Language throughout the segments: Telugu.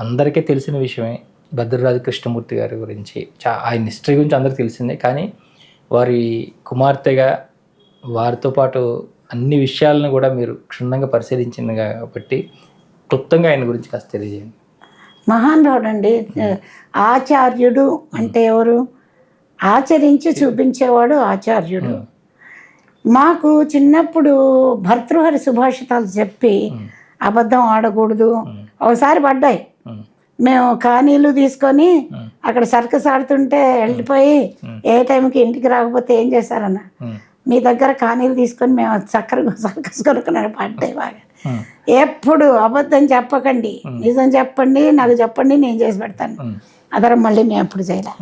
అందరికీ తెలిసిన విషయమే భద్రరాజు కృష్ణమూర్తి గారి గురించి. ఆయన హిస్టరీ గురించి అందరికీ తెలిసిందే. కానీ వారి కుమార్తెగా వారితో పాటు అన్ని విషయాలను కూడా మీరు క్షుణ్ణంగా పరిశీలించింది కాబట్టి క్లుప్తంగా ఆయన గురించి కాస్త తెలియజేయండి. మహానుభావుడు అండి. ఆచార్యుడు అంటే ఎవరు? ఆచరించి చూపించేవాడు ఆచార్యుడు. మాకు చిన్నప్పుడు భర్తృహరి సుభాషితాలు చెప్పి అబద్ధం ఆడకూడదు ఒకసారి పడ్డాయి. మేము కానీలు తీసుకొని అక్కడ సర్కస్ ఆడుతుంటే వెళ్ళిపోయి ఏ టైంకి ఇంటికి రాకపోతే ఏం చేశారన్న, మీ దగ్గర కానీలు తీసుకొని మేము సర్కస్ కొనుక్కున్నాను పడ్డాయి బాగా. ఎప్పుడు అబద్ధం చెప్పకండి, నిజం చెప్పండి, నాకు చెప్పండి, నేను చేసి పెడతాను. అదరం మళ్ళీ మేము ఎప్పుడు చేయలే.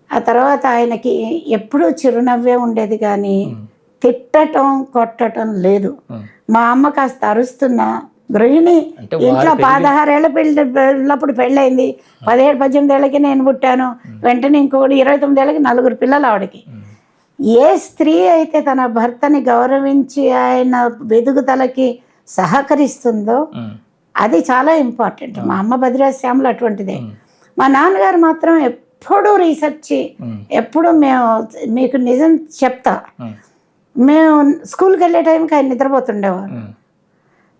ఆ తర్వాత ఆయనకి ఎప్పుడూ చిరునవ్వే ఉండేది కానీ తిట్టటం కొట్టడం లేదు. మా అమ్మ కాస్త అరుస్తున్నా గృహిణి, ఇంట్లో 16 ఏళ్ళ పెళ్ళప్పుడు పెళ్ళయింది, 17-18 ఏళ్ళకి నేను పుట్టాను, వెంటనే ఇంకొకటి 29 ఏళ్ళకి 4 పిల్లలు ఆవిడకి. ఏ స్త్రీ అయితే తన భర్తని గౌరవించి ఆయన వెదుగుదలకి సహకరిస్తుందో అది చాలా ఇంపార్టెంట్. మా అమ్మ భద్రాజ శ్యామలు అటువంటిదే. మా నాన్నగారు మాత్రం ఎప్పుడూ రీసెర్చ్, ఎప్పుడు మేము మీకు నిజం చెప్తా, మేము స్కూల్కి వెళ్ళే టైంకి ఆయన నిద్రపోతుండేవారు.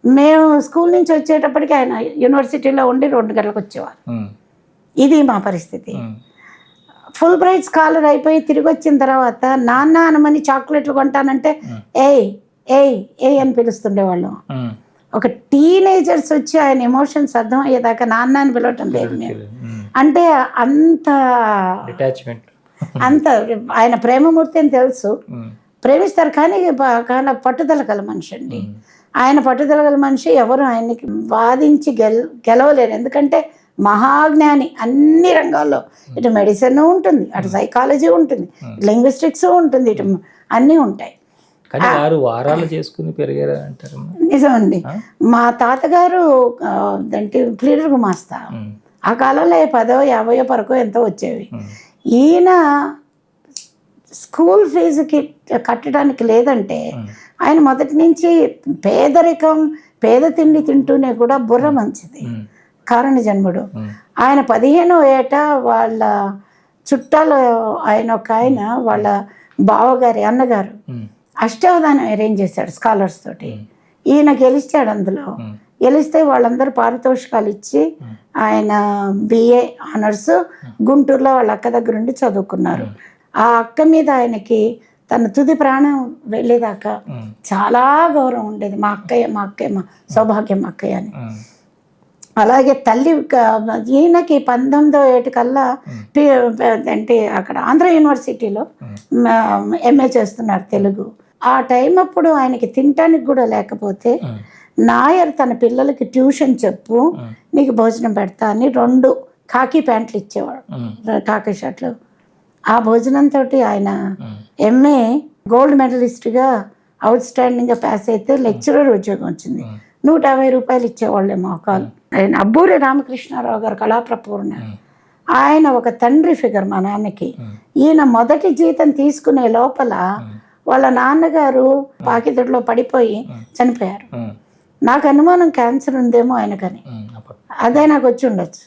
మేము స్కూల్ నుంచి వచ్చేటప్పటికి ఆయన యూనివర్సిటీలో ఉండి 2 గంటలకు వచ్చేవారు. ఇది మా పరిస్థితి. ఫుల్ బ్రైట్ స్కాలర్ అయిపోయి తిరిగి వచ్చిన తర్వాత నాన్న అనమని చాక్లెట్లు కొంటానంటే ఏయ్ ఏయ్ ఏయ్ అని పిలుస్తుండేవాళ్ళం. ఒక టీనేజర్స్ వచ్చి ఆయన ఎమోషన్స్ అర్థం అయ్యేదాకా నాన్న అని పిలవటం లేదు మేము. అంటే అంత ఆయన ప్రేమమూర్తి అని తెలుసు, ప్రేమిస్తారు. కానీ పట్టుదల గల మనిషి అండి. ఆయన పట్టుదల గల మనిషి. ఎవరు ఆయనకి వాదించి గెలవలేరు. ఎందుకంటే మహాజ్ఞాని. అన్ని రంగాల్లో, ఇటు మెడిసిన్ ఉంటుంది, అటు సైకాలజీ ఉంటుంది, లింగ్విస్టిక్స్ ఉంటుంది, ఇటు అన్నీ ఉంటాయి. వారాలు చేసుకుని పెరిగారు అంటారు. నిజమండి. మా తాతగారు ప్లీడర్ గుమాస్తా. ఆ కాలంలో 10, 50 పరకో ఎంతో వచ్చేవి. ఈయన స్కూల్ ఫీజుకి కట్టడానికి లేదంటే ఆయన మొదటి నుంచి పేదరికం, పేద తిండి తింటూనే కూడా బుర్ర మంచిది, కారణ జన్ముడు. ఆయన 15వ ఏట వాళ్ళ చుట్టాలు ఆయన వాళ్ళ బావగారి అన్నగారు అష్టావధానం అరేంజ్ చేశాడు స్కాలర్స్ తోటి. ఈయన గెలిచాడు. అందులో గెలిస్తే వాళ్ళందరూ పారితోషికాలు ఇచ్చి ఆయన BA ఆనర్స్ గుంటూరులో వాళ్ళ అక్క దగ్గర ఉండి చదువుకున్నారు. ఆ అక్క మీద ఆయనకి తన తుది ప్రాణం వెళ్ళేదాకా చాలా గౌరవం ఉండేది. మా అక్కయ్య మా సౌభాగ్యం అక్కయ్య అని. అలాగే తల్లి ఈయనకి 19వ ఏటకల్లా అంటే అక్కడ ఆంధ్ర యూనివర్సిటీలో MA చేస్తున్నారు తెలుగు. ఆ టైం అప్పుడు ఆయనకి తినటానికి కూడా లేకపోతే నాయర్ తన పిల్లలకి ట్యూషన్ చెప్పు, నీకు భోజనం పెడతా అని 2 ఖాకీ ప్యాంట్లు ఇచ్చేవాడు, ఖాకీ షర్ట్లు. ఆ భోజనంతో ఆయన MA గోల్డ్ మెడలిస్ట్గా అవుట్ స్టాండింగ్గా పాస్ అయితే లెక్చరర్ ఉద్యోగం వచ్చింది. 150 రూపాయలు ఇచ్చేవాళ్ళేమో ఒకళ్ళు. ఆయన అబ్బూరి రామకృష్ణారావు గారు కళాప్రపూర్ణ. ఆయన ఒక తండ్రి ఫిగర్ మా నాన్నకి. ఈయన మొదటి జీతం తీసుకునే లోపల వాళ్ళ నాన్నగారు పాకిదొడ్లో పడిపోయి చనిపోయారు. నాకు అనుమానం క్యాన్సర్ ఉందేమో ఆయనకని. అదే నాకు వచ్చి ఉండొచ్చు,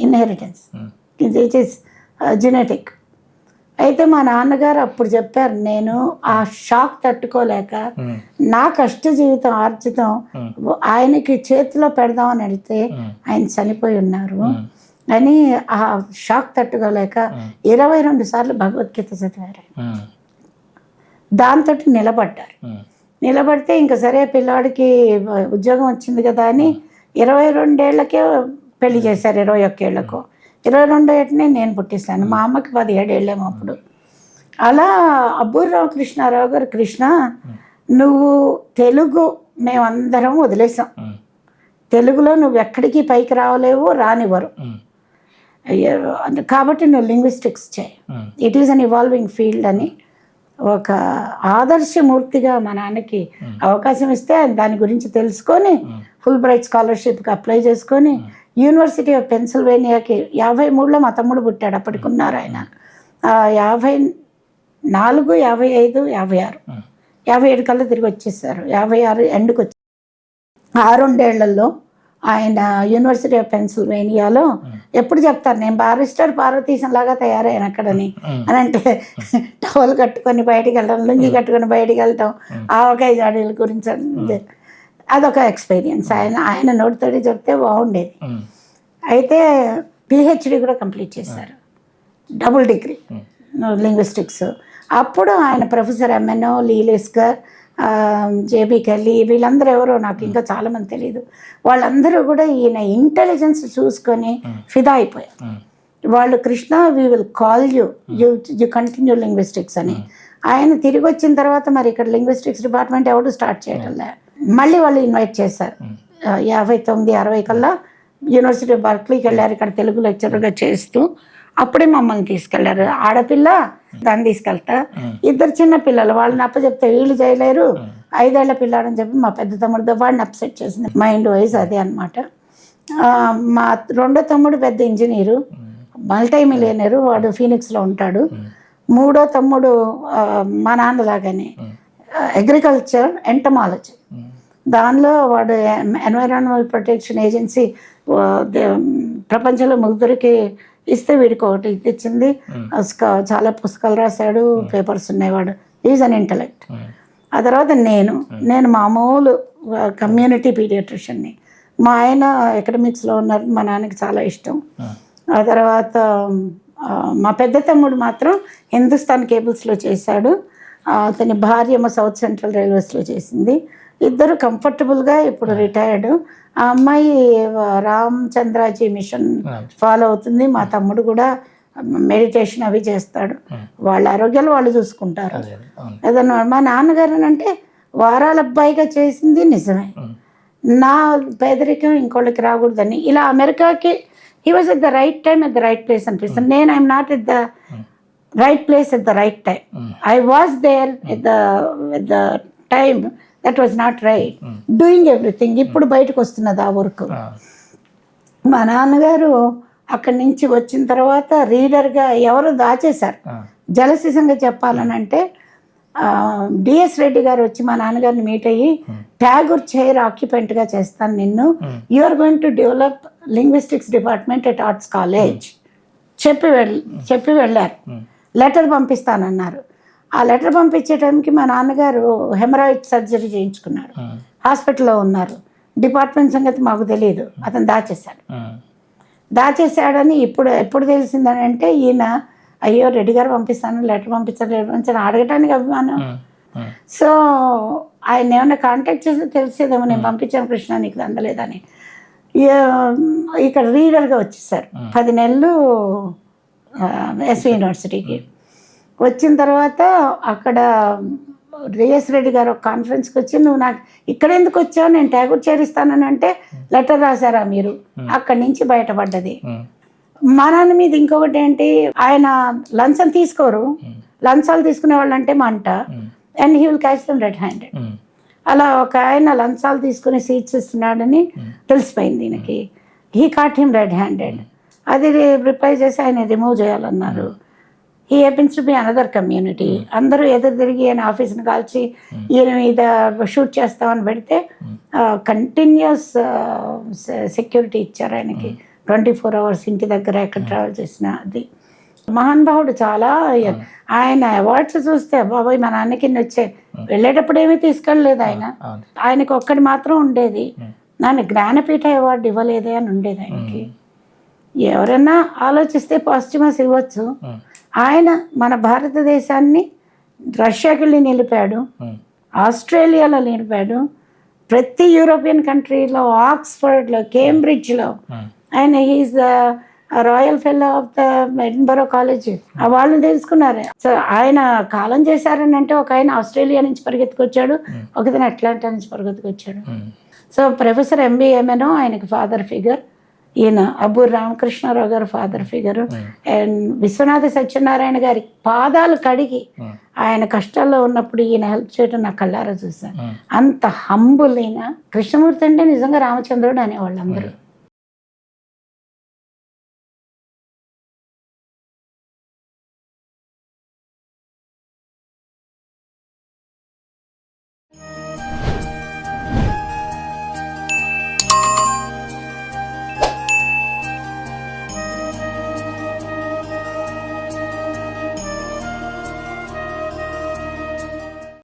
ఇన్హెరిటెన్స్, ఇట్ ఈస్ జెనెటిక్. అయితే మా నాన్నగారు అప్పుడు చెప్పారు, నేను ఆ షాక్ తట్టుకోలేక నా కష్ట జీవితం ఆర్జితం ఆయనకి చేతిలో పెడదామని అడిగితే ఆయన చనిపోయి ఉన్నారు అని ఆ షాక్ తట్టుకోలేక 22 సార్లు భగవద్గీత చదివారు. దాంతో నిలబడ్డారు. నిలబడితే ఇంకా సరే పిల్లాడికి ఉద్యోగం వచ్చింది కదా అని 22 ఏళ్ళకే పెళ్లి చేశారు. 21 ఏళ్ళకో 22 ఏటనే నేను పుట్టిస్తాను. మా అమ్మకి 17 ఏళ్ళేమో అప్పుడు. అలా అబ్బూరి రామకృష్ణారావు గారు, కృష్ణ నువ్వు తెలుగు మేమందరం వదిలేసాం, తెలుగులో నువ్వు ఎక్కడికి పైకి రావలేవు, రానివ్వరు, కాబట్టి నువ్వు లింగ్విస్టిక్స్ చేయి, it is an evolving field అని ఒక ఆదర్శమూర్తిగా మా నాన్నకి అవకాశం ఇస్తే దాని గురించి తెలుసుకొని ఫుల్ బ్రైట్ స్కాలర్షిప్కి అప్లై చేసుకొని యూనివర్సిటీ ఆఫ్ పెన్సిల్వేనియాకి 53లో మా తమ్ముడు పుట్టాడు. అప్పటికి ఉన్నారు ఆయన. 54, 55, 56, 57 కల్లా తిరిగి వచ్చేసారు. 56 ఎండ్కి వచ్చి 6 ఏళ్లలో ఆయన యూనివర్సిటీ ఆఫ్ పెన్సిల్వేనియాలో ఎప్పుడు చెప్తారు నేను బారిస్టర్ పార్వతీశం లాగా తయారయ్యాను అక్కడని అని అంటే టవల్ కట్టుకొని బయటికి వెళ్ళడం లుంగి కట్టుకొని బయటికి వెళ్ళటం ఆవకాయ జాడీల గురించి అదొక ఎక్స్పీరియన్స్. ఆయన నోటితోటి చెప్తే బాగుండేది. అయితే పిహెచ్డి కూడా కంప్లీట్ చేశారు, డబుల్ డిగ్రీ లింగ్విస్టిక్స్. అప్పుడు ఆయన ప్రొఫెసర్ ఎంఎన్ఓ, లీలిస్కర్, జేబీ కెల్లీ, వీళ్ళందరూ ఎవరో నాకు ఇంకా చాలామంది తెలియదు, వాళ్ళందరూ కూడా ఈయన ఇంటెలిజెన్స్ చూసుకొని ఫిదా అయిపోయారు. వాళ్ళు Krishna we will call you continue linguistics అని. ఆయన తిరిగి వచ్చిన తర్వాత మరి ఇక్కడ లింగ్విస్టిక్స్ డిపార్ట్మెంట్ ఎవరు స్టార్ట్ చేయడంలే. మళ్ళీ వాళ్ళు ఇన్వైట్ చేశారు 59, 60 కల్లా యూనివర్సిటీ ఆఫ్ బర్క్లీకి వెళ్ళారు, ఇక్కడ తెలుగు లెక్చరర్గా చేస్తూ. అప్పుడే మమ్మల్ని తీసుకెళ్లారు. ఆడపిల్ల దాన్ని తీసుకెళ్తా, ఇద్దరు చిన్న పిల్లలు వాళ్ళని అప్పచెప్తే వీళ్ళు చేయలేరు, 5 ఏళ్ల పిల్లాడని చెప్పి మా పెద్ద తమ్ముడితో వాడిని అప్సెట్ చేసింది. మైండ్ వైజ్ అదే అనమాట. మా రెండో తమ్ముడు పెద్ద ఇంజనీరు, మల్టీ మిలియనరు, వాడు ఫీనిక్స్లో ఉంటాడు. మూడో తమ్ముడు మా నాన్నలాగానే అగ్రికల్చర్ ఎంటమాలజీ, దానిలో వాడు ఎన్వైరాన్మెంటల్ ప్రొటెక్షన్ ఏజెన్సీ ప్రపంచంలో ముగ్గురికి ఇస్తే వీడికి ఒకటి ఇచ్చింది. చాలా పుస్తకాలు రాశాడు, పేపర్స్ ఉన్నాయి. వాడు ఈజ్ అన్ ఇంటలెక్ట్. ఆ తర్వాత నేను మామూలు కమ్యూనిటీ పీడియాట్రిషియన్ని. మా ఆయన ఎకడమిక్స్లో ఉన్నారు, మా నాన్నకి చాలా ఇష్టం. ఆ తర్వాత మా పెద్ద తమ్ముడు మాత్రం హిందుస్థాన్ కేబుల్స్లో చేశాడు, అతని భార్య మా సౌత్ సెంట్రల్ రైల్వేస్లో చేసింది. ఇద్దరు కంఫర్టబుల్గా ఇప్పుడు రిటైర్డ్. ఆ అమ్మాయి రామచంద్రాజీ మిషన్ ఫాలో అవుతుంది. మా తమ్ముడు కూడా మెడిటేషన్ అవి చేస్తాడు. వాళ్ళ ఆరోగ్యాలు వాళ్ళు చూసుకుంటారు. ఏదన్నా మా నాన్నగారు అంటే వారాల అబ్బాయిగా చేసింది నిజమే. నా పేదరికం ఇంకోళ్ళకి రాకూడదని ఇలా అమెరికాకి he was at the right time at the right place అనిపిస్తుంది. నేను I'm not at the right place at the right time. I was there at the time that was not right, doing everything. ఇప్పుడు బయటకు వస్తున్నది ఆ వర్క్. మా నాన్నగారు అక్కడి నుంచి వచ్చిన తర్వాత రీడర్గా ఎవరు దాచేశారు. జలసిసంగా చెప్పాలని అంటే డిఎస్ రెడ్డి గారు వచ్చి మా నాన్నగారిని మీట్ అయ్యి ట్యాగూర్ చైర్ ఆక్యుపెంట్గా చేస్తాను నిన్ను, you are going to develop linguistics department at arts college చెప్పి వెళ్ళారు. లెటర్ పంపిస్తానన్నారు. ఆ లెటర్ పంపించే టైంకి మా నాన్నగారు హెమరాయిడ్ సర్జరీ చేయించుకున్నారు, హాస్పిటల్లో ఉన్నారు. డిపార్ట్మెంట్ సంగతి మాకు తెలియదు, అతను దాచేశాడని ఎప్పుడు తెలిసిందని అంటే ఈయన అయ్యో రెడ్డి గారు పంపిస్తాను, లెటర్ పంపించాను అడగటానికి అభిమానం. సో ఆయన ఏమైనా కాంటాక్ట్ చేస్తే తెలిసేదేమో నేను పంపించాను కృష్ణ నీకు అందలేదని. ఇక్కడ రీడర్గా వచ్చేసారు 10 నెలలు ఎస్వి యూనివర్సిటీకి. వచ్చిన తర్వాత అక్కడ డిఎస్ రెడ్డి గారు ఒక కాన్ఫరెన్స్కి వచ్చి నువ్వు నాకు ఇక్కడ ఎందుకు వచ్చావు, నేను ట్యాగూర్ చేరిస్తానని అంటే లెటర్ రాశారా మీరు, అక్కడి నుంచి బయటపడ్డది. మా నాన్న మీద ఇంకొకటి ఏంటి, ఆయన లంచం తీసుకోరు, లంచాలు తీసుకునే వాళ్ళు అంటే మంట, and he will catch them red handed. అలా ఒక ఆయన లంచాలు తీసుకుని సీట్స్ ఇస్తున్నాడని తెలిసిపోయింది ఈయనకి. He cot him red handed. అది రిప్లై చేసి ఆయన రిమూవ్ చేయాలన్నారు. He happens to be another community. అందరూ ఎదురు తిరిగి ఆయన ఆఫీస్ని కాల్చి ఈయన మీద షూట్ చేస్తామని పెడితే కంటిన్యూస్ సెక్యూరిటీ ఇచ్చారు ఆయనకి, 24 hours ఇంటి దగ్గర ఎక్కడ ట్రావెల్ చేసినా. అది మహానుభావుడు చాలా. ఆయన అవార్డ్స్ చూస్తే బాబాయ్ మా నాన్నకి వచ్చే వెళ్ళేటప్పుడు ఏమీ తీసుకెళ్ళలేదు ఆయన. ఆయనకు ఒక్కటి మాత్రం ఉండేది, నన్ను జ్ఞానపీఠ అవార్డు ఇవ్వలేదే అని ఉండేది ఆయనకి. ఎవరన్నా ఆలోచిస్తే పాజిటివ్స్ ఇవ్వచ్చు. ఆయన మన భారతదేశాన్ని రష్యాకి వెళ్ళి నిలిపాడు, ఆస్ట్రేలియాలో నిలిపాడు, ప్రతి యూరోపియన్ కంట్రీలో, ఆక్స్ఫర్డ్లో, కేంబ్రిడ్జ్లో ఆయన is royal fellow of the Edinburgh college వాళ్ళు తెలుసుకున్నారు. సో ఆయన కాలం చేశారని అంటే ఒక ఆయన ఆస్ట్రేలియా నుంచి పరిగెత్తుకొచ్చాడు, ఒకతను అట్లాంటా నుంచి పరిగెత్తుకొచ్చాడు. సో ప్రొఫెసర్ ఎంబీఎంఎనో ఆయనకి ఫాదర్ ఫిగర్, ఈయన అబ్బూరి రామకృష్ణారావు గారు father figure, and Viswanatha Satyanarayana గారి పాదాలు కడిగి ఆయన కష్టాల్లో ఉన్నప్పుడు ఈయన హెల్ప్ చేయడం నా కళ్ళారా చూశాను. అంత హంబుల్ అయిన కృష్ణమూర్తి అంటే నిజంగా రామచంద్రుడు అనేవాళ్ళు అందరూ.